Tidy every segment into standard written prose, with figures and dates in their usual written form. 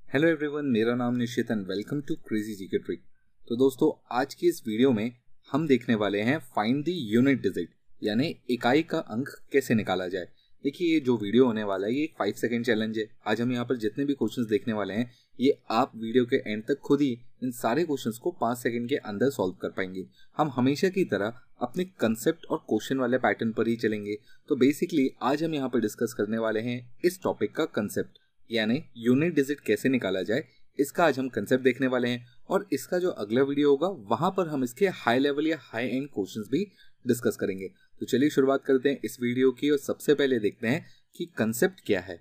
Hello everyone, मेरा नाम Nishit and welcome to crazy GK trick. तो दोस्तों, आज की इस वीडियो में हम देखने वाले हैं फाइंड द यूनिट डिजिट, यानी इकाई का अंक कैसे निकाला जाए। देखिए, ये जो वीडियो होने वाला है ये एक 5 सेकेंड चैलेंज है। आज हम यहाँ पर जितने भी क्वेश्चंस देखने वाले हैं ये आप वीडियो के एंड तक खुद ही इन सारे क्वेश्चंस को 5 सेकेंड के अंदर सॉल्व कर पाएंगे। हम हमेशा की तरह अपने कंसेप्ट और क्वेश्चन वाले पैटर्न पर ही चलेंगे। तो बेसिकली आज हम यहाँ पर डिस्कस करने वाले हैं इस टॉपिक का कंसेप्ट, यानी यूनिट डिजिट कैसे निकाला जाए। इसका आज हम कंसेप्ट देखने वाले हैं और इसका जो अगला वीडियो होगा वहां पर हम इसके हाई लेवल या हाई एंड क्वेश्चंस भी डिस्कस करेंगे। तो चलिए शुरुआत करते हैं इस वीडियो की और सबसे पहले देखते हैं कि कंसेप्ट क्या है।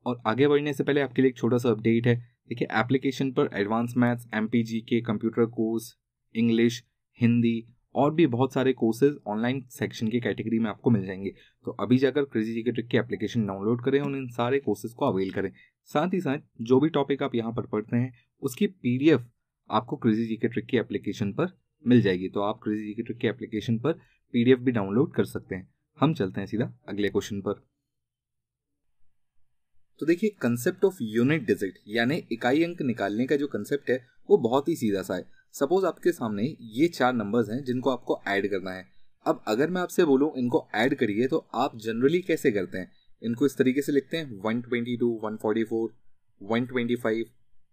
और आगे बढ़ने से पहले आपके लिए एक छोटा सा अपडेट है। देखिए, एप्लीकेशन पर एडवांस मैथ्स, एमपीजी के कंप्यूटर कोर्स, इंग्लिश, हिंदी और भी बहुत सारे कोर्सेज ऑनलाइन सेक्शन की कैटेगरी में आपको मिल जाएंगे। तो अभी जाकर क्रेजी जीके ट्रिक की एप्लीकेशन डाउनलोड करें और इन सारे कोर्सेज को अवेल करें। साथ ही साथ जो भी टॉपिक आप यहाँ पर पढ़ते हैं उसकी पीडीएफ आपको क्रेजी जीके ट्रिक की एप्लीकेशन पर मिल जाएगी। तो आप क्रेजी जीके ट्रिक की एप्लीकेशन पर पीडीएफ भी डाउनलोड कर सकते हैं। हम चलते हैं सीधा अगले क्वेश्चन पर। तो देखिए, कंसेप्ट ऑफ यूनिट डिजिट यानी इकाई अंक निकालने का जो कंसेप्ट है वो बहुत ही सीधा सा है। सपोज आपके सामने ये 4 नंबर्स हैं जिनको आपको ऐड करना है। अब अगर मैं आपसे बोलूं इनको ऐड करिए तो आप जनरली कैसे करते हैं? इनको इस तरीके से लिखते हैं 122, 144, 125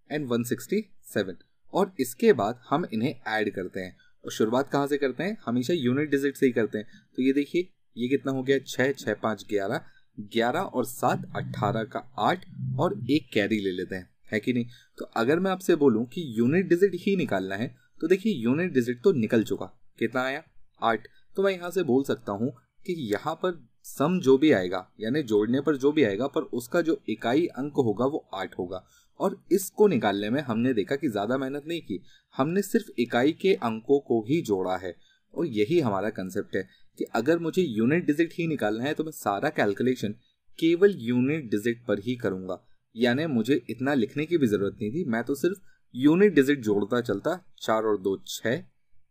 एंड 167 और इसके बाद हम इन्हें ऐड करते हैं। और शुरुआत कहाँ से करते हैं? हमेशा यूनिट डिजिट से ही करते हैं। तो ये देखिए, ये कितना हो गया? 6, 6, 5, 11, 11 और 7 18 का 8 और एक कैरी ले लेते हैं, है कि नहीं? तो अगर मैं आपसे बोलूं कि यूनिट डिजिट ही निकालना है तो देखिए, यूनिट डिजिट तो निकल चुका। कितना आया? 8। तो मैं यहां से बोल सकता हूं कि यहां पर सम जो भी आएगा यानी जोड़ने पर जो भी आएगा पर उसका जो इकाई अंक होगा वो 8 होगा। और इसको निकालने में हमने देखा कि ज्यादा मेहनत नहीं की, हमने सिर्फ इकाई के अंकों को ही जोड़ा है। और यही हमारा कंसेप्ट है कि अगर मुझे यूनिट डिजिट ही निकालना है तो मैं सारा कैलकुलेशन केवल यूनिट डिजिट पर ही करूंगा। यानी मुझे इतना लिखने की भी जरूरत नहीं थी, मैं तो सिर्फ यूनिट डिजिट जोड़ता चलता। 4 और 2 6,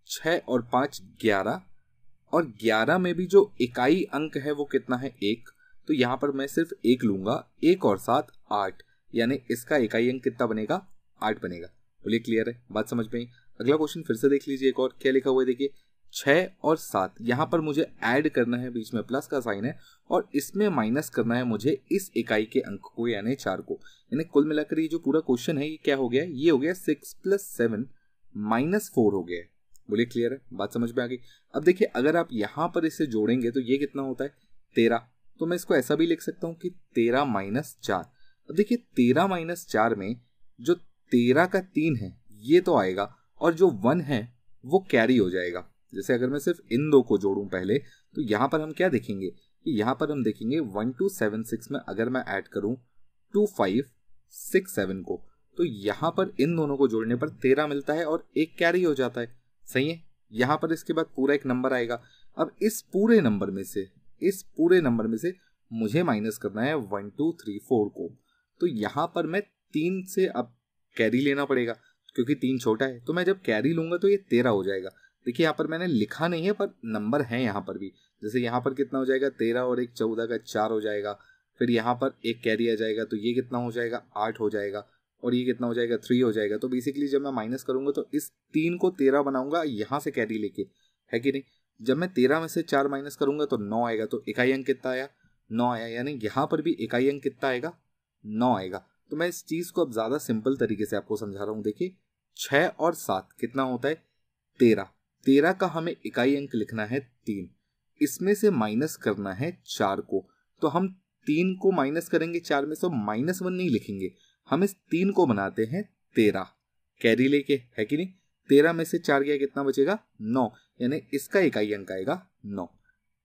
6 और 5 11 और 11 में भी जो इकाई अंक है वो कितना है? 1। तो यहां पर मैं सिर्फ 1 लूंगा। 1 और 7 8, यानी इसका इकाई अंक कितना बनेगा? 8 बनेगा। बोलिए, क्लियर है? बात समझ में आई? अगला क्वेश्चन फिर से देख लीजिए। एक और क्या लिखा हुआ है देखिए, 6 और 7। यहां पर मुझे ऐड करना है, बीच में प्लस का साइन है और इसमें माइनस करना है मुझे इस इकाई के अंक को यानी 4 को। यानी कुल मिलाकर ये जो पूरा क्वेश्चन है ये क्या हो गया? ये हो गया 6 + 7 - 4 हो गया। बोलिए, क्लियर है? बात समझ में आ गई? अब देखिए, अगर आप यहां पर इसे जोड़ेंगे तो ये कितना होता है? 13। तो मैं इसको ऐसा भी लिख सकता हूं कि 13 - 4। अब देखिए, 13 - 4 में जो 13 का 3 है ये तो आएगा और जो 1 है वो कैरी हो जाएगा। जैसे अगर मैं सिर्फ इन दो को जोड़ूं पहले तो यहां पर हम क्या देखेंगे कि यहां पर हम देखेंगे 1276 में अगर मैं ऐड करूं 2567 को तो यहां पर इन दोनों को जोड़ने पर 13 मिलता है और एक कैरी हो जाता है। सही है? यहां पर इसके बाद पूरा एक नंबर आएगा। अब इस पूरे नंबर में से मुझे माइनस करना है 1 2 3 4 को। तो यहां पर मैं 3 से अब कैरी लेना पड़ेगा क्योंकि 3 छोटा है। तो मैं जब कैरी लूंगा तो ये 13 हो जाएगा। देखिए, यहाँ पर मैंने लिखा नहीं है पर नंबर है यहाँ पर भी। जैसे यहाँ पर कितना हो जाएगा? 13 और 1 14 का 4 हो जाएगा। फिर यहाँ पर एक कैरी आ जाएगा तो ये कितना हो जाएगा? 8 हो जाएगा। और ये कितना हो जाएगा? 3 हो जाएगा। तो बेसिकली जब मैं माइनस करूंगा तो इस 3 को 13 बनाऊंगा यहाँ से कैरी लेके, है कि नहीं? जब मैं 13 में से 4 माइनस करूंगा तो 9 आएगा। तो इकाई अंक कितना आया? 9 आया। यानी यहाँ पर भी इकाई अंक कितना आएगा? 9 आएगा। तो मैं इस चीज को अब ज्यादा सिंपल तरीके से आपको समझा रहा हूँ। देखिए, 6 और 7 कितना होता है? 13। 13 का हमें इकाई अंक लिखना है 3। इसमें से माइनस करना है 4 को। तो हम 3 को माइनस करेंगे 4 में से, -1 नहीं लिखेंगे, हम इस 3 को बनाते हैं 13 कैरी लेके, है कि नहीं? 13 में से 4 गया, कितना बचेगा? 9। यानी इसका इकाई अंक आएगा 9।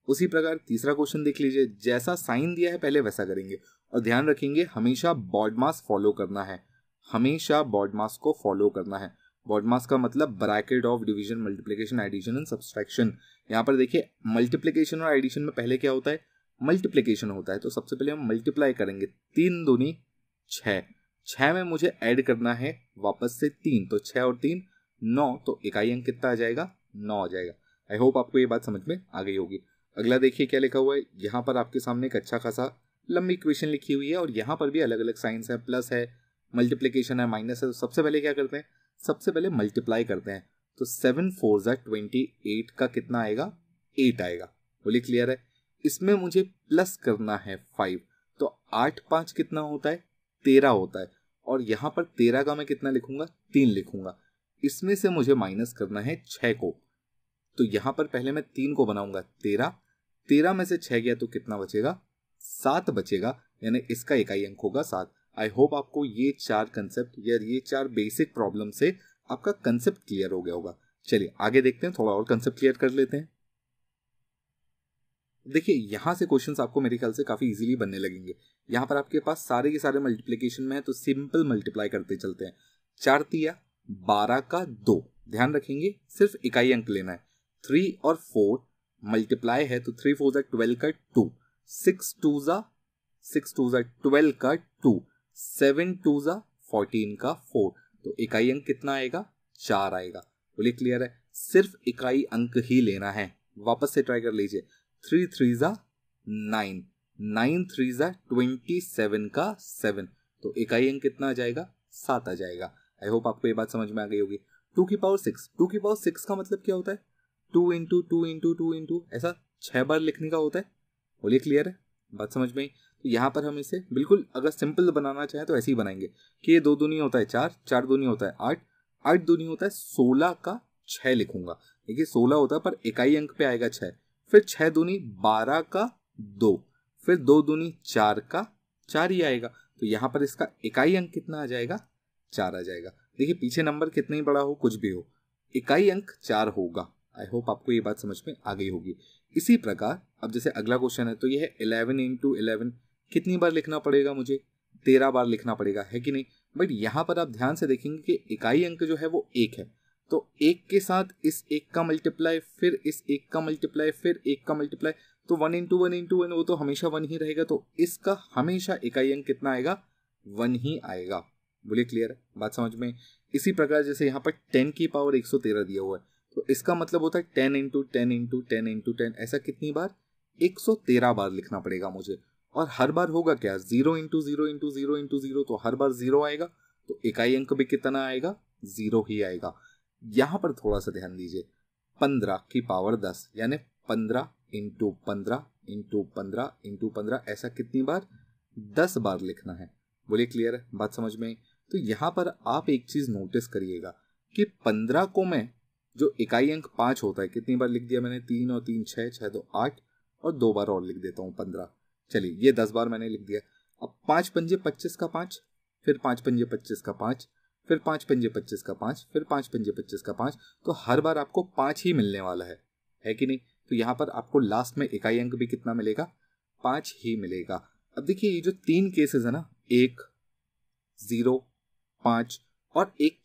उसी प्रकार तीसरा क्वेश्चन देख लीजिए। जैसा साइन दिया है पहले वैसा करेंगे और ध्यान रखेंगे हमेशा बॉडमास फॉलो करना है। हमेशा बॉडमास को फॉलो करना है। बॉडमास का मतलब bracket of division, multiplication, addition and subtraction. यहाँ पर देखिए, मल्टीप्लिकेशन और एडिशन में पहले क्या होता है? मल्टीप्लिकेशन होता है। तो सबसे पहले हम मल्टीप्लाई करेंगे। 3 दूनी 6। 6 में मुझे ऐड करना है वापस से 3। तो 6 और 3 9। तो इकाई अंक कितना आ जाएगा? 9 आ जाएगा। आई होप आपको ये बात समझ में आ गई होगी। अगला देखिए क्या लिखा हुआ है। यहाँ पर आपके सामने एक अच्छा खासा लंबी इक्वेशन लिखी हुई है और यहाँ पर भी अलग अलग साइंस है, प्लस है, मल्टीप्लीकेशन है, माइनस है। तो सबसे पहले क्या करते हैं, सबसे पहले मल्टीप्लाई करते हैं। तो 7 4 ज़ा 28 का कितना आएगा, 8 आएगा। बोलिए क्लियर है। इसमें मुझे प्लस करना है 5, तो 8 5 कितना होता है, 13 होता है। और यहाँ पर 13 का मैं कितना लिखूंगा, 3 लिखूंगा। इसमें से मुझे माइनस करना है 6 को, तो यहाँ पर पहले मैं 3 को बनाऊंगा 13, 13 में से 6 गया तो कितना बचेगा, 7 बचेगा, यानी इसका इकाई अंक होगा 7। आई होप आपको ये 4 कंसेप्ट या ये 4 बेसिक प्रॉब्लम से आपका कंसेप्ट क्लियर हो गया होगा। चलिए आगे देखते हैं, थोड़ा और कंसेप्ट क्लियर कर लेते हैं। देखिए यहां से क्वेश्चंस आपको मेरे ख्याल से काफी इजीली बनने लगेंगे। यहाँ पर आपके पास सारे के सारे मल्टीप्लिकेशन में है, तो सिंपल मल्टीप्लाई करते चलते हैं। 4 तिया 12 का 2, ध्यान रखेंगे सिर्फ इकाई अंक लेना है। 3 और 4 मल्टीप्लाई है, तो 3 4 ज़ा 12 का 2, 6 2 ज़ा 12 का 2, 7 2 ज़ा 14 का 4, तो इकाई अंक कितना आएगा, 4 आएगा। बोलिए क्लियर है। सिर्फ इकाई अंक ही लेना है। वापस से ट्राई कर लीजिए। 3 3 ज़ा 9, 9 3 ज़ा 27 का 7, तो इकाई अंक कितना आ जाएगा, 7 आ जाएगा। आई होप आपको ये बात समझ में आ गई होगी। 2 की पावर 6, 2 की पावर 6 का मतलब क्या होता है, 2 इंटू 2 इंटू 2 इंटू, ऐसा 6 बार लिखने का होता है। बोलिए क्लियर है, बात समझ में आई। तो यहाँ पर हम इसे बिल्कुल अगर सिंपल बनाना चाहें तो ऐसे ही बनाएंगे कि ये 2 दूनी होता है 4, 4 दूनी होता है 8, 8 दूनी होता है 16 का 6 लिखूंगा। देखिए 16 होता है पर इकाई अंक पे आएगा 6, फिर 6 दूनी 12 का 2, फिर 2 दूनी 4 का 4 ही आएगा। तो यहाँ पर इसका इकाई अंक कितना आ जाएगा, 4 आ जाएगा। देखिए पीछे नंबर कितना ही बड़ा हो, कुछ भी हो, इकाई अंक 4 होगा। आई होप आपको ये बात समझ में आ गई होगी। इसी प्रकार अब जैसे अगला क्वेश्चन है, तो ये है 11 इंटू 11, कितनी बार लिखना पड़ेगा मुझे, 13 बार लिखना पड़ेगा, है कि नहीं। बट यहाँ पर आप ध्यान से देखेंगे कि इकाई अंक जो है वो 1 है, तो 1 के साथ इस 1 का मल्टीप्लाई, फिर इस 1 का मल्टीप्लाई, फिर 1 का मल्टीप्लाई, तो 1 इंटू 1 इंटू 1 वो तो हमेशा 1 ही रहेगा, तो इसका हमेशा इकाई अंक कितना आएगा, 1 ही आएगा। बोलिए क्लियर है, बात समझ में। इसी प्रकार जैसे यहाँ पर 10 की पावर 113 दिया हुआ है, तो इसका मतलब होता है 10 इंटू 10 इंटू 10 इंटू 10, ऐसा कितनी बार, 113 बार लिखना पड़ेगा मुझे। और हर बार होगा क्या, 0 इंटू 0 इंटू 0 इंटू 0, तो हर बार 0 आएगा, तो इकाई अंक भी कितना आएगा, 0 ही आएगा। यहां पर थोड़ा सा ध्यान दीजिए, 15 की पावर 10, यानी 15 इंटू 15 इंटू 15 इंटू 15, ऐसा कितनी बार, 10 बार लिखना है। बोलिए क्लियर है, बात समझ में। तो यहाँ पर आप एक चीज नोटिस करिएगा कि 15 को मैं, जो इकाई अंक 5 होता है, कितनी बार लिख दिया मैंने, 3 और 3 6, 6 2 8, और 2 बार और लिख देता हूँ 15। चलिए ये 10 बार मैंने लिख दिया। अब 5 पंजे 25 का 5, फिर 5 पंजे 25 का 5, फिर 5 पंजे 25 का 5, फिर 5 पंजे 25 का 5, तो हर बार आपको 5 ही मिलने वाला है कि नहीं। तो यहाँ पर आपको लास्ट में इकाई अंक भी कितना मिलेगा, 5 ही मिलेगा। अब देखिए ये जो 3 केसेस है ना, 1 0 5 और एक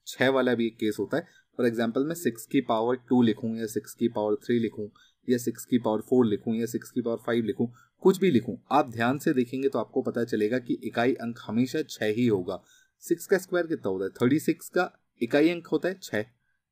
6 वाला भी एक केस होता है। फॉर एग्जाम्पल मैं 6 की पावर 2 लिखूं, या 6 की पावर 3 लिखूं, या 6 की पावर 4 लिखूं, या 6 की पावर 5 लिखूं, कुछ भी लिखूं, आप ध्यान से देखेंगे तो आपको पता चलेगा कि इकाई अंक हमेशा 6 ही होगा। 6 का स्क्वायर कितना होता है, 36 का इकाई अंक होता है 6,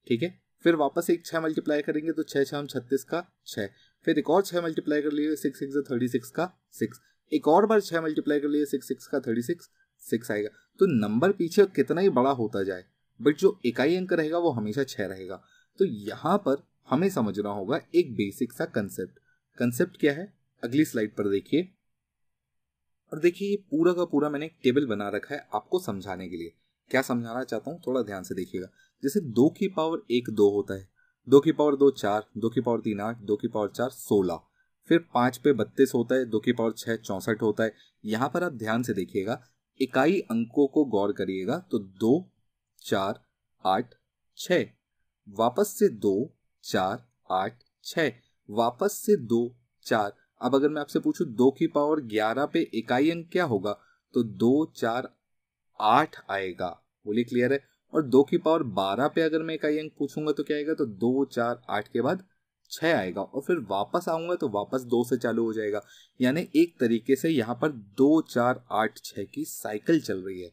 ठीक है। फिर वापस एक 6 मल्टीप्लाई करेंगे तो 6 6 36 का 6, फिर एक और 6 मल्टीप्लाई कर लिए 6 6 36 का 6, एक और बार 6 मल्टीप्लाई कर लिए 6 6 का 36, 6 आएगा। तो नंबर पीछे कितना ही बड़ा होता जाए, बट जो इकाई अंक रहेगा वो हमेशा 6 रहेगा। तो यहाँ पर हमें समझना होगा एक बेसिक सा कंसेप्ट। कंसेप्ट क्या है, अगली स्लाइड पर देखिए। और देखिए ये पूरा का पूरा मैंने एक टेबल बना रखा है आपको समझाने के लिए। क्या समझाना चाहता हूँ, थोड़ा ध्यान से देखिएगा। जैसे 2 की पावर 1 2 होता है, 2 की पावर 2 4, 2 की पावर 3 8, 2 की पावर 4 16, फिर 5 पे 32 होता है, 2 की पावर 6 64 होता है। यहाँ पर आप ध्यान से देखिएगा, इकाई अंकों को गौर करिएगा, तो 2 4 8 6, वापस से 2 4 8 6, वापस से 2 4। अब अगर मैं आपसे पूछूं 2 की पावर 11 पे इकाई अंक क्या होगा, तो 2 4 8 आएगा। बोलिए क्लियर है। और 2 की पावर 12 पे अगर मैं इकाई अंक पूछूंगा तो क्या आएगा, तो 2 4 8 के बाद 6 आएगा, और फिर वापस आऊंगा तो वापस 2 से चालू हो जाएगा। यानी एक तरीके से यहाँ पर 2 4 8 6 की साइकिल चल रही है।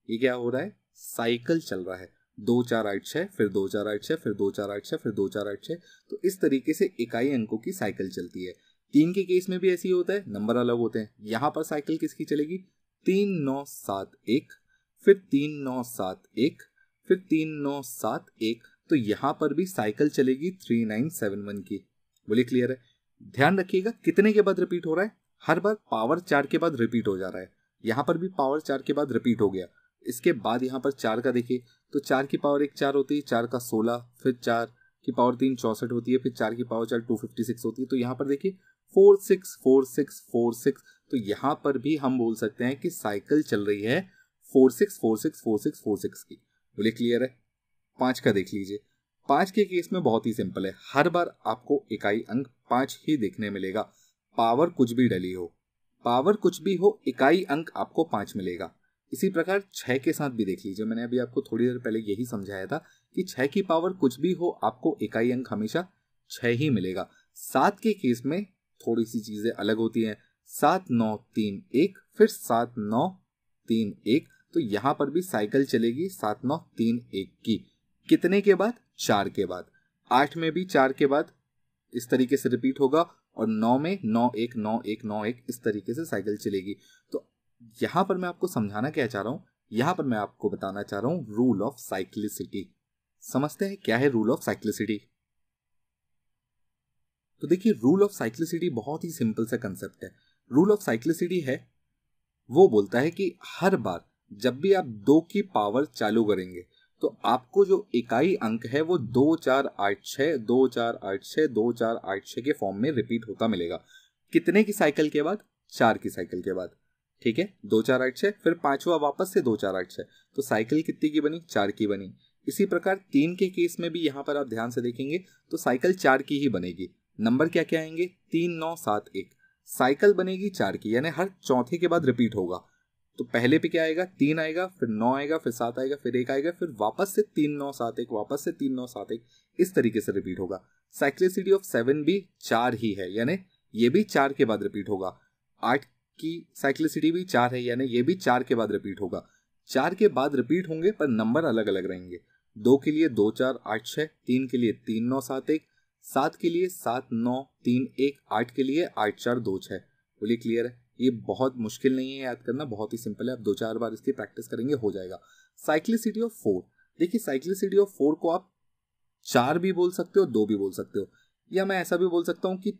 ये क्या हो रहा है, साइकिल चल रहा है। 2 4 8 6, फिर 2 4 8 6, फिर 2 4 8 6, फिर 2 4 8 6। तो इस तरीके से इकाई अंकों की साइकिल चलती है। 3 के केस में भी ऐसे ही होता है, नंबर अलग होते हैं। यहाँ पर साइकिल किसकी चलेगी, 3 9 7 1, फिर 3 9 7 1, फिर 3 9 7 1, तो यहाँ पर भी साइकिल चलेगी 3971 की। बोलिए क्लियर है। ध्यान रखिएगा कितने के बाद रिपीट हो रहा है, हर बार पावर 4 के बाद रिपीट हो जा रहा है। यहाँ पर भी पावर 4 के बाद रिपीट हो गया। इसके बाद यहाँ पर 4 का देखिए, तो 4 की पावर 1 4 होती है, 4 का 16, फिर 4 की पावर 3 64 होती है, फिर 4 की पावर 4 256 होती है। तो यहाँ पर देखिए 4 6 4 6 4 6, तो यहाँ पर भी हम बोल सकते हैं कि साइकिल चल रही है 4 6 4 6 4 6 4 6 की। बोलिए क्लियर है। 5 का देख लीजिए। 5 के केस में बहुत ही सिंपल है, हर बार आपको इकाई अंक 5 ही देखने मिलेगा। पावर कुछ भी डली हो, पावर कुछ भी हो, इकाई अंक आपको 5 मिलेगा। इसी प्रकार 6 के साथ भी देख लीजिए, मैंने अभी आपको थोड़ी देर पहले यही समझाया था कि 6 की पावर कुछ भी हो, आपको इकाई अंक हमेशा 6 ही मिलेगा। 7 के केस में थोड़ी सी चीजें अलग होती हैं, 7 9 3 1, फिर 7 9 3 1, तो यहां पर भी साइकिल चलेगी 7 9 3 1 की। कितने के बाद, 4 के बाद। 8 में भी 4 के बाद इस तरीके से रिपीट होगा, और 9 में 9 1 9 1 9 1, इस तरीके से साइकिल चलेगी। तो यहां पर मैं आपको समझाना क्या चाह रहा हूं, यहां पर मैं आपको बताना चाह रहा हूं रूल ऑफ साइक्लिसिटी। समझते हैं क्या है रूल ऑफ साइक्लिसिटी। तो देखिए रूल ऑफ साइक्लिसिटी बहुत ही सिंपल सा कंसेप्ट है। रूल ऑफ साइक्लिसिटी है, वो बोलता है कि हर बार जब भी आप 2 की पावर चालू करेंगे तो आपको जो इकाई अंक है वो 2 4 8 6 2 4 8 6 2 4 8 6 के फॉर्म में रिपीट होता मिलेगा। कितने की साइकिल के बाद, 4 की साइकिल के बाद। ठीक है, 2 4 8 6, फिर पांचवा वापस से 2 4 8 6, तो साइकिल कितनी की बनी, 4 की बनी। इसी प्रकार 3 के केस में भी यहां पर आप ध्यान से देखेंगे तो साइकिल 4 की ही बनेगी। नंबर क्या क्या आएंगे, 3 9 7 1, साइकिल बनेगी 4 की, यानी हर चौथे के बाद रिपीट होगा। तो पहले पे क्या आएगा, 3 आएगा, फिर 9 आएगा, फिर 7 आएगा, फिर 1 आएगा, फिर वापस से 3 9 7 1, वापस से 3 9 7 1, इस तरीके से रिपीट होगा। साइक्लिसिटी ऑफ 7 भी 4 ही है, यानी ये भी 4 के बाद रिपीट होगा। 8 की साइक्लिसिटी भी 4 है, यानी ये भी 4 के बाद रिपीट होगा। 4 के बाद रिपीट होंगे पर नंबर अलग अलग रहेंगे। 2 के लिए 2 4 8 6, 3 के लिए 3 9 7 1, 7 के लिए 7 9 3 1, 8 के लिए 8 4 2 6। बोलिए क्लियर है। ये बहुत मुश्किल नहीं है याद करना, बहुत ही सिंपल है, आप 2 4 बार इसकी प्रैक्टिस करेंगे हो जाएगा। साइक्लिसिटी ऑफ 4, देखिए साइक्लिसिटी ऑफ 4 को आप 4 भी बोल सकते हो, 2 भी बोल सकते हो, या मैं ऐसा भी बोल सकता हूं कि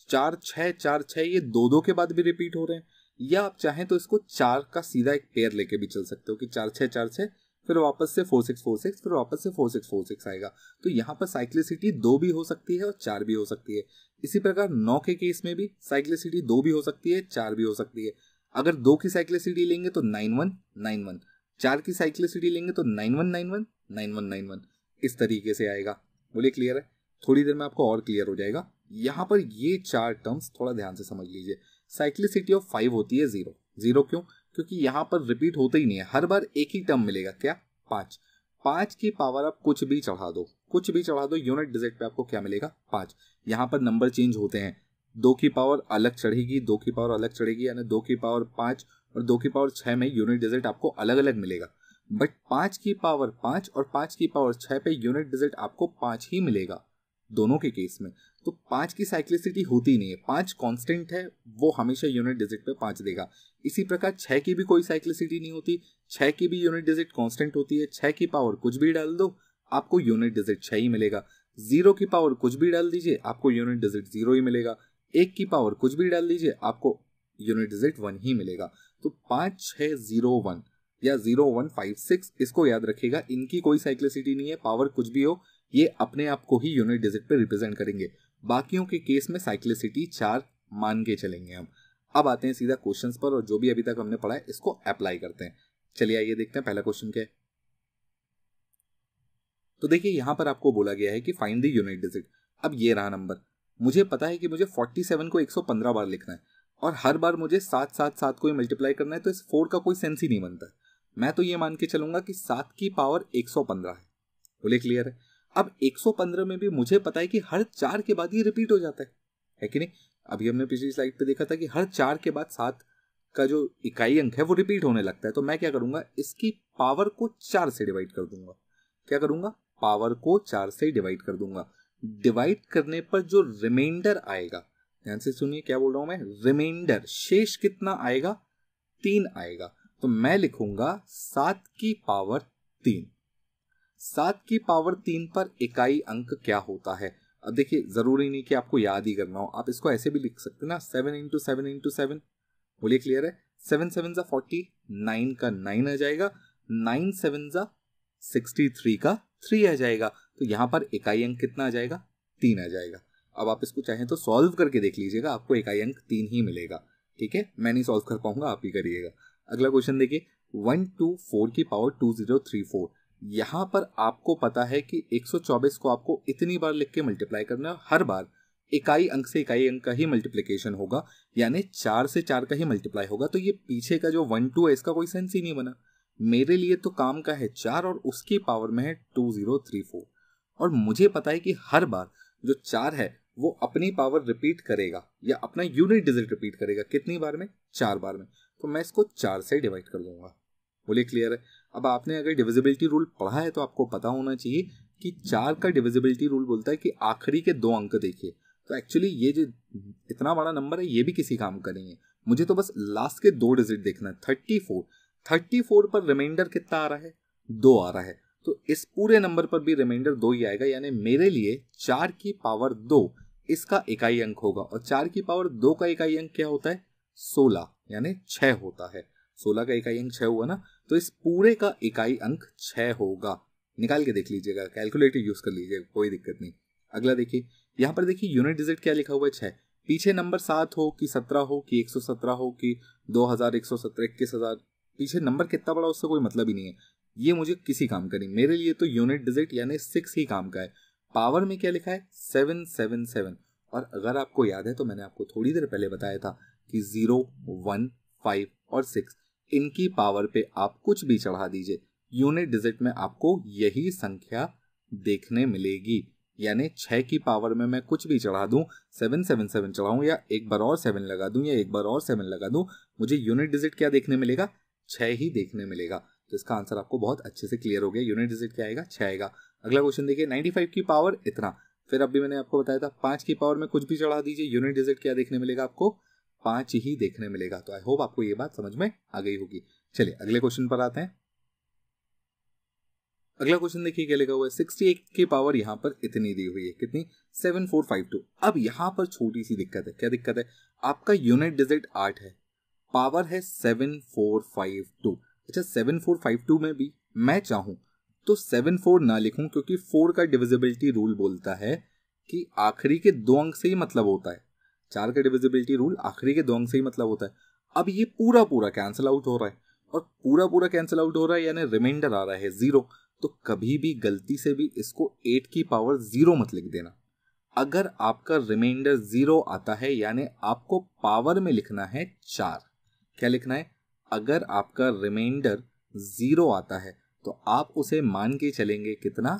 4 6 4 6 ये 2 2 के बाद भी रिपीट हो रहे हैं, या आप चाहें तो इसको 4 का सीधा एक पेयर लेके भी चल सकते हो कि 4 6 4 6, फिर वापस से 4 6 4 6, फिर वापस से 4 6 4 6 आएगा। तो यहाँ पर साइक्लिसिटी 2 भी हो सकती है और 4 भी हो सकती है। इसी प्रकार 9 के केस में भी साइक्लिसिटी 2 भी हो सकती है, 4 भी हो सकती है। अगर 2 की साइक्लिसिटी लेंगे तो 9 1 9 1, 4 की साइक्लिसिटी लेंगे तो 9 1 9 1 9 1 9 1, इस तरीके से आएगा। बोलिए क्लियर है। थोड़ी देर में आपको और क्लियर हो जाएगा। यहाँ पर ये 4 टर्म्स थोड़ा ध्यान से समझ लीजिए। साइक्लिसिटी ऑफ 5 होती है 0। 0 क्यों, क्योंकि यहाँ पर रिपीट होता ही नहीं है, हर बार एक ही टर्म मिलेगा, क्या, 5। 5 की पावर आप कुछ भी चढ़ा दो, कुछ भी चढ़ा दो, यूनिट डिजिट पे आपको क्या मिलेगा, 5। यहाँ पर नंबर चेंज होते हैं, 2 की पावर अलग चढ़ेगी, 2 की पावर अलग चढ़ेगी, यानी 2 की पावर 5 और 2 की पावर 6 में यूनिट डिजिट आपको अलग अलग मिलेगा। बट 5 की पावर 5 और 5 की पावर 6 पे यूनिट डिजिट आपको 5 ही मिलेगा दोनों के केस में। तो 5 की साइक्लिसिटी होती नहीं है, 5 कांस्टेंट है, वो हमेशा यूनिट डिजिट पे 5 देगा। इसी प्रकार 6 की भी कोई साइक्लिसिटी नहीं होती, 6 की भी यूनिट डिजिट कांस्टेंट होती है। 6 की पावर कुछ भी डाल दो आपको यूनिट डिजिट 6 ही मिलेगा। 0 की पावर कुछ भी डाल दीजिए आपको यूनिट डिजिट 0 ही मिलेगा। 1 की पावर कुछ भी डाल दीजिए आपको यूनिट डिजिट 1 ही मिलेगा। तो 5 6 0 1 या 0 1 5 6, इसको याद रखिएगा, इनकी कोई साइक्लिसिटी नहीं है, पावर कुछ भी हो ये अपने आप को ही यूनिट डिजिट पे रिप्रेजेंट करेंगे। बाकियों के केस में साइक्लिसिटी 4 मान के चलेंगे हम। अब आते हैं सीधा क्वेश्चंस पर, और जो भी अभी तक हमने पढ़ा है इसको अप्लाई करते हैं। चलिए आइए देखते हैं पहला क्वेश्चन क्या है। तो देखिए यहां पर आपको बोला गया है कि फाइंड द यूनिट डिजिट। अब ये रहा नंबर, मुझे पता है कि मुझे 47 को 115 बार लिखना है, और हर बार मुझे 7 7 7 को ही मल्टीप्लाई करना है, तो इस 4 का कोई सेंस ही नहीं बनता। मैं तो ये मान के चलूंगा कि 7 की पावर 115 है। बोले क्लियर है। अब 115 में भी मुझे पता है कि हर 4 के बाद ये रिपीट हो जाता है कि नहीं। अभी हमने पिछली स्लाइड पे देखा था कि हर 4 के बाद 7 का जो इकाई अंक है वो रिपीट होने लगता है। तो मैं क्या करूंगा, इसकी पावर को 4 से डिवाइड कर दूंगा। क्या करूंगा, पावर को 4 से डिवाइड कर दूंगा। डिवाइड करने पर जो रिमाइंडर आएगा ध्यान से सुनिए क्या बोल रहा हूं मैं, रिमाइंडर शेष कितना आएगा, 3 आएगा। तो मैं लिखूंगा 7 की पावर 3। 7 की पावर 3 पर इकाई अंक क्या होता है। अब देखिए जरूरी नहीं कि आपको याद ही करना हो, आप इसको ऐसे भी लिख सकते हैं ना, 7 इंटू 7 इंटू 7। बोलिए क्लियर है। 7 7 जा 40, 9 का 9 आ जाएगा, 9 7 जा 63 का 3 आ जाएगा। तो यहां पर इकाई अंक कितना आ जाएगा, 3 आ जाएगा। अब आप इसको चाहें तो सॉल्व करके देख लीजिएगा, आपको इकाई अंक 3 ही मिलेगा। ठीक है, मैं नहीं सॉल्व कर पाऊंगा, आप ही करिएगा। अगला क्वेश्चन देखिए, 124 की पावर 2034। यहां पर आपको पता है कि 124 को आपको इतनी बार लिख के मल्टीप्लाई करना है, हर बार इकाई अंक से इकाई अंक का ही मल्टीप्लीकेशन होगा, यानी 4 से 4 का ही मल्टीप्लाई होगा। तो ये पीछे का जो 1 2 है इसका कोई सेंस ही नहीं बना। मेरे लिए तो काम का है 4 और उसकी पावर में है 2034, और मुझे पता है कि हर बार जो 4 है वो अपनी पावर रिपीट करेगा या अपना यूनिट डिजिट रिपीट करेगा। कितनी बार में, 4 बार में। तो मैं इसको 4 से डिवाइड कर दूंगा। बोलिए क्लियर है। अब आपने अगर डिविजिबिलिटी रूल पढ़ा है तो आपको पता होना चाहिए कि 4 का डिविजिबिलिटी रूल बोलता है कि आखिरी के 2 अंक देखिए। तो एक्चुअली ये जो इतना बड़ा नंबर है ये भी किसी काम का नहीं है, मुझे तो बस लास्ट के 2 डिजिट देखना है। 34 पर रिमाइंडर कितना आ रहा है, 2 आ रहा है। तो इस पूरे नंबर पर भी रिमाइंडर 2 ही आएगा, यानी मेरे लिए 4 की पावर 2 इसका इकाई अंक होगा। और 4 की पावर 2 का इकाई अंक क्या होता है, 16, यानी 6 होता है। 16 का इकाई अंक 6 हुआ ना, तो इस पूरे का इकाई अंक 6 होगा। निकाल के देख लीजिएगा, कैलकुलेटर यूज कर लीजिएगा, कोई दिक्कत नहीं। अगला देखिए, यहाँ पर देखिए यूनिट डिजिट क्या लिखा हुआ है, 6। पीछे नंबर 7 हो कि 17 हो कि 117 हो कि 2117 21,000, पीछे नंबर कितना बड़ा उससे कोई मतलब ही नहीं है, ये मुझे किसी काम का नहीं। मेरे लिए तो यूनिट डिजिट यानी 6 ही काम का है। पावर में क्या लिखा है, 777। और अगर आपको याद है तो मैंने आपको थोड़ी देर पहले बताया था कि 0 1 5 और 6 इनकी पावर पे आप कुछ भी चढ़ा दीजिए, यूनिट डिजिट में आपको यही संख्या देखने मिलेगी। यानी 6 की पावर में मैं कुछ भी चढ़ा दूं, 777 चढ़ाऊं या एक बार और 7 लगा दूं या एक बार और 7 लगा दूं, मुझे यूनिट डिजिट क्या देखने मिलेगा, 6 ही देखने मिलेगा। तो इसका आंसर आपको बहुत अच्छे से क्लियर हो गया, यूनिट डिजिट क्या आएगा, 6 आएगा। अगला क्वेश्चन देखिए, 95 की पावर इतना। फिर अभी मैंने आपको बताया था 5 की पावर में कुछ भी चढ़ा दीजिए, यूनिट डिजिट क्या देखने मिलेगा आपको, 5 ही देखने मिलेगा। तो आई होप आपको ये बात समझ में आ गई होगी। चलिए अगले क्वेश्चन पर आते हैं। अगला क्वेश्चन देखिए क्या लिखा हुआ है, 68 की पावर यहाँ पर इतनी दी हुई है, कितनी, 7452। अब यहाँ पर छोटी सी दिक्कत है। क्या दिक्कत है, आपका यूनिट डिजिट 8 है, पावर है 7452। अच्छा 7452 में भी मैं चाहूं तो 74 ना लिखूं, क्योंकि 4 का डिविजिबिलिटी रूल बोलता है कि आखिरी के 2 अंक से ही मतलब होता है। 4 का डिविजिबिलिटी रूल आखिरी के 2 अंक से ही मतलब होता है। अब ये पूरा पूरा कैंसिल आउट हो रहा है, और पूरा पूरा कैंसिल आउट हो रहा है यानी रिमाइंडर आ रहा है 0। तो कभी भी गलती से भी इसको 8 की पावर 0 मत लिख देना। अगर आपका रिमाइंडर 0 आता है यानी आपको पावर में लिखना है 4। क्या लिखना है, अगर आपका रिमाइंडर 0 आता है तो आप उसे मान के चलेंगे कितना,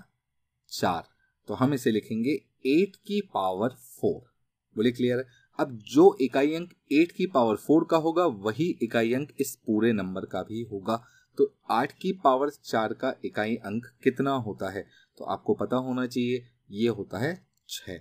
4। तो हम इसे लिखेंगे 8 की पावर 4। बोले क्लियर है। अब जो इकाई अंक 8 की पावर 4 का होगा वही इकाई अंक इस पूरे नंबर का भी होगा। तो 8 की पावर 4 का इकाई अंक कितना होता है, तो आपको पता होना चाहिए, ये होता है 6।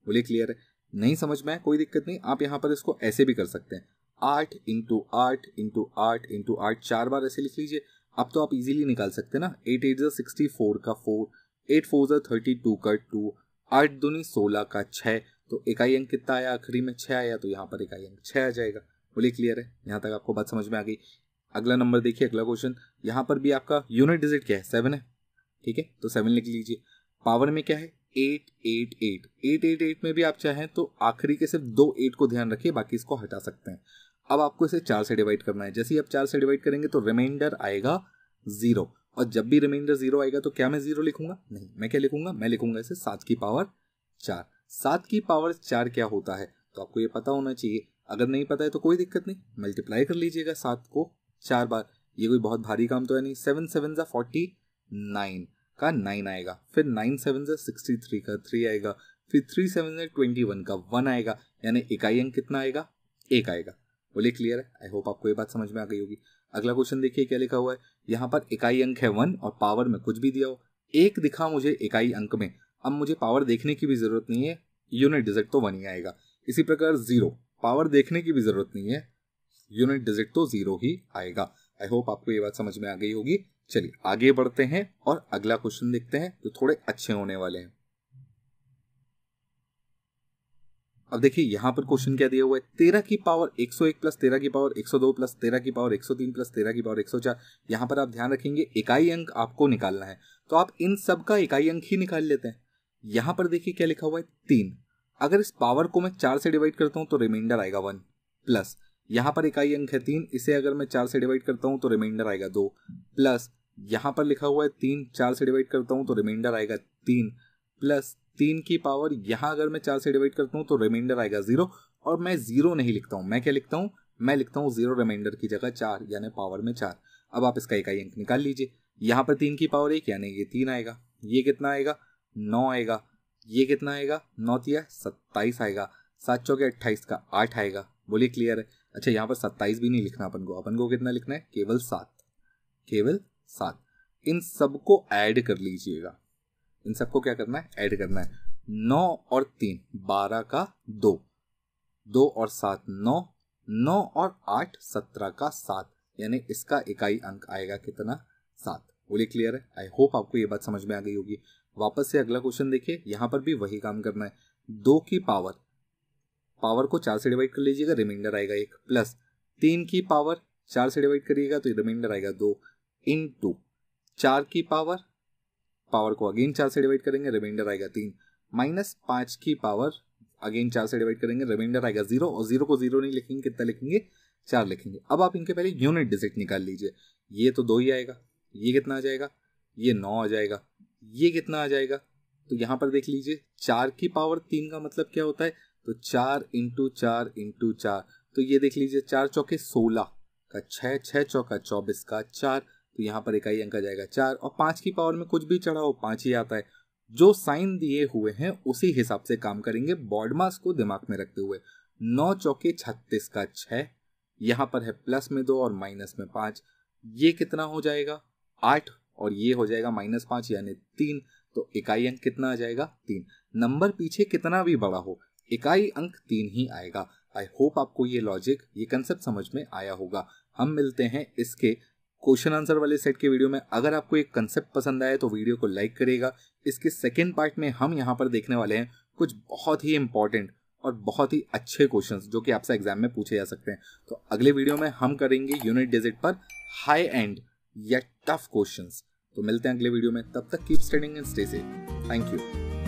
बोले क्लियर है। नहीं समझ में आया कोई दिक्कत नहीं, आप यहाँ पर इसको ऐसे भी कर सकते हैं, 8 इंटू 8 इंटू 8 इंटू 8, 4 बार ऐसे लिख लीजिए। अब तो आप इजीली निकाल सकते हैं ना, 8 8 64 का 4, 8 4 32 का 2, 8 दूनी 16 का 6। तो इकाई अंक कितना आया, आखिरी में 6 आया, तो यहाँ पर इकाई अंक 6 आ जाएगा। बोलिए क्लियर है, यहाँ तक आपको बात समझ में आ गई। अगला नंबर देखिए, अगला क्वेश्चन, यहाँ पर भी आपका यूनिट डिजिट क्या है, 7 है। ठीक है, तो 7 लिख लीजिए। पावर में क्या है, 8 8 8 8 8 8 में भी आप चाहें तो आखिरी के सिर्फ 2 8 को ध्यान रखिए, बाकी इसको हटा सकते हैं। अब आपको इसे 4 से डिवाइड करना है। जैसे ही आप 4 से डिवाइड करेंगे तो रिमाइंडर आएगा 0, और जब भी रिमाइंडर 0 आएगा तो क्या मैं 0 लिखूंगा, नहीं, मैं क्या लिखूंगा, मैं लिखूंगा इसे 7 की पावर 4। 7 की पावर 4 क्या होता है, तो आपको ये पता होना चाहिए। अगर नहीं पता है तो कोई दिक्कत नहीं, मल्टीप्लाई कर लीजिएगा 7 को 4 बार, ये कोई बहुत भारी काम तो है नहीं। 7 7 जा 49 का 9 आएगा, फिर 9 7 जा 63 का 3 आएगा, फिर 3 7 जा 21 का 1 आएगा, यानी इकाई अंक कितना आएगा, 1 आएगा। बोलिए क्लियर है, आई होप आपको ये बात समझ में आ गई होगी। अगला क्वेश्चन देखिए क्या लिखा हुआ है, यहाँ पर इकाई अंक है 1 और पावर में कुछ भी दिया हो, 1 दिखा मुझे इकाई अंक में। अब मुझे पावर देखने की भी जरूरत नहीं है, यूनिट डिजिट तो 1 ही आएगा, इसी प्रकार 0 पावर देखने की भी जरूरत नहीं है, यूनिट डिजिट तो 0 ही आएगा। आई होप आपको ये बात समझ में आ गई होगी। चलिए आगे बढ़ते हैं और अगला क्वेश्चन देखते हैं जो थोड़े अच्छे होने वाले हैं। अब देखिए यहाँ पर क्वेश्चन क्या दिया हुआ है, 13 की पावर 101 प्लस 13 की पावर 102 प्लस 13 की पावर 103 प्लस 13 की पावर 104। यहाँ पर आप ध्यान रखेंगे इकाई अंक आपको निकालना है, तो आप इन सब का इकाई अंक ही निकाल लेते हैं। यहाँ पर देखिए क्या लिखा हुआ है 3, अगर इस पावर को मैं 4 से डिवाइड करता हूँ तो रिमाइंडर आएगा 1, प्लस यहाँ पर इकाई अंक है 3, इसे अगर मैं 4 से डिवाइड करता हूँ तो रिमाइंडर आएगा 2, प्लस यहाँ पर लिखा हुआ है 3, 4 से डिवाइड करता हूँ तो रिमाइंडर आएगा 3, प्लस 3 की पावर यहाँ अगर मैं 4 से डिवाइड करता हूँ तो रिमाइंडर आएगा 0, और मैं 0 नहीं लिखता हूँ, मैं क्या लिखता हूँ, मैं लिखता हूँ 0 रिमाइंडर की जगह 4 यानी पावर में 4। अब आप इसका इकाई अंक निकाल लीजिए। यहाँ पर 3 की पावर 1 यानी ये 3 आएगा, ये कितना आएगा 9 आएगा, ये कितना आएगा 9 तिया 27 आएगा, 7 चौके 28 का 8 आएगा। बोलिए क्लियर है। अच्छा यहाँ पर 27 भी नहीं लिखना अपन को कितना लिखना है, केवल 7, केवल 7। इन सबको ऐड कर लीजिएगा, इन सबको क्या करना है, ऐड करना है। 9 और 3 12 का 2, 2 और 7 9, 9 और 8 17 का 7, यानी इसका इकाई अंक आएगा कितना 7। बोलिए क्लियर है। आई होप आपको ये बात समझ में आ गई होगी। वापस से अगला क्वेश्चन देखिए, यहाँ पर भी वही काम करना है। 2 की पावर को 4 से डिवाइड कर लीजिएगा, रिमाइंडर आएगा 1, प्लस 3 की पावर 4 से डिवाइड करिएगा तो रिमाइंडर आएगा 2, इनटू 4 की पावर को अगेन 4 से डिवाइड करेंगे, रिमाइंडर आएगा 3, माइनस 5 की पावर अगेन 4 से डिवाइड करेंगे, रिमाइंडर आएगा 0, और 0 को 0 नहीं लिखेंगे, कितना लिखेंगे 4 लिखेंगे। अब आप इनके पहले यूनिट डिजिट निकाल लीजिए। ये तो 2 ही आएगा, ये कितना आ जाएगा, ये 9 आ जाएगा, ये कितना आ जाएगा, तो यहाँ पर देख लीजिए 4 की पावर 3 का मतलब क्या होता है, तो 4 इंटू 4 इंटू 4, तो ये देख लीजिए 4 चौके 16 का 6, 6 चौका 24 का 4, तो यहाँ पर इकाई अंक आ जाएगा 4, और 5 की पावर में कुछ भी चढ़ा हो 5 ही आता है। जो साइन दिए हुए हैं उसी हिसाब से काम करेंगे, बॉड मास को दिमाग में रखते हुए। 9 चौके 36 का 6, यहाँ पर है प्लस में 2 और माइनस में 5, ये कितना हो जाएगा 8, और ये हो जाएगा माइनस 5 यानी 3, तो इकाई अंक कितना आ जाएगा 3। नंबर पीछे कितना भी बड़ा हो इकाई अंक 3 ही आएगा। आई होप आपको ये लॉजिक, ये कंसेप्ट समझ में आया होगा। हम मिलते हैं इसके क्वेश्चन आंसर वाले सेट के वीडियो में। अगर आपको एक कंसेप्ट पसंद आया तो वीडियो को लाइक करिएगा। इसके सेकेंड पार्ट में हम यहाँ पर देखने वाले हैं कुछ बहुत ही इंपॉर्टेंट और बहुत ही अच्छे क्वेश्चंस जो कि आपसे एग्जाम में पूछे जा सकते हैं। तो अगले वीडियो में हम करेंगे यूनिट डिजिट पर हाई एंड या टफ क्वेश्चंस। तो मिलते हैं अगले वीडियो में, तब तक keep studying and stay safe. Thank you.